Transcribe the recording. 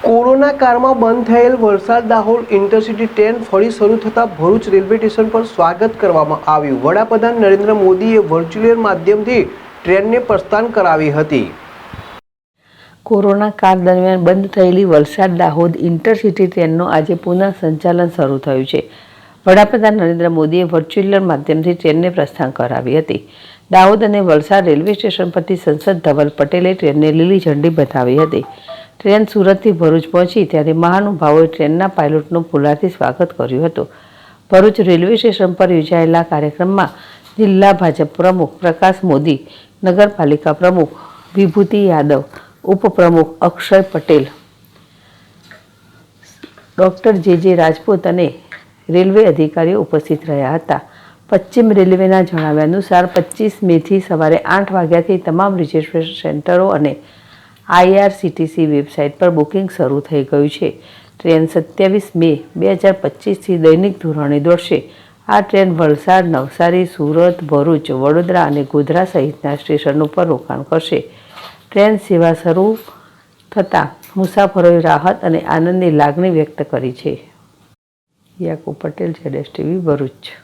Corona કાળમાં બંધ થયેલ વલસાડ દાહોદ ઇન્ટરસિટી ટ્રેન ફરી શરૂ થતાં ભરૂચ રેલવે સ્ટેશન પર સ્વાગત કરવામાં આવ્યું। વડાપ્રધાન નરેન્દ્ર મોદીએ વર્ચ્યુઅલ માધ્યમથી ટ્રેનને પ્રસ્થાન કરાવી હતી। કોરોના કાળ દરમિયાન બંધ થયેલી વલસાડ દાહોદ ઇન્ટરસિટી ટ્રેનનું આજે પુનઃ સંચાલન શરૂ થયું છે। વડાપ્રધાન નરેન્દ્ર મોદીએ વર્ચ્યુઅલ માધ્યમથી ટ્રેનને પ્રસ્થાન કરાવી હતી। દાહોદ અને વલસાડ રેલવે સ્ટેશન પરથી સંસદ ધવલ પટેલે ટ્રેનને લીલી ઝંડી બતાવી હતી। ટ્રેન સુરતથી ભરૂચ પહોંચી ત્યારે મહાનુભાવોએ ટ્રેનના પાયલોટનું ફુલારથી સ્વાગત કર્યું હતું। ભરૂચ રેલવે સ્ટેશન પર યોજાયેલા કાર્યક્રમમાં જિલ્લા ભાજપ પ્રમુખ પ્રકાશ મોદી, નગરપાલિકા પ્રમુખ વિભૂતિ યાદવ, ઉપપ્રમુખ અક્ષય પટેલ, ડૉક્ટર જે રાજપૂત અને રેલવે અધિકારીઓ ઉપસ્થિત રહ્યા હતા। પશ્ચિમ રેલવેના જણાવ્યા અનુસાર 25 મેથી સવારે 8 વાગ્યાથી તમામ રિઝર્વેશન સેન્ટરો અને IRCTC વેબસાઇટ પર બુકિંગ શરૂ થઈ ગયું છે। ટ્રેન 27 મે 2025થી દૈનિક ધોરણે દોડશે। આ ટ્રેન વલસાડ, નવસારી, સુરત, ભરૂચ, વડોદરા અને ગોધરા સહિતના સ્ટેશનો પર રોકાણ કરશે। ટ્રેન સેવા શરૂ થતાં મુસાફરોએ રાહત અને આનંદની લાગણી વ્યક્ત કરી છે। યાકુબ પટેલ, ZSTV, ભરૂચ।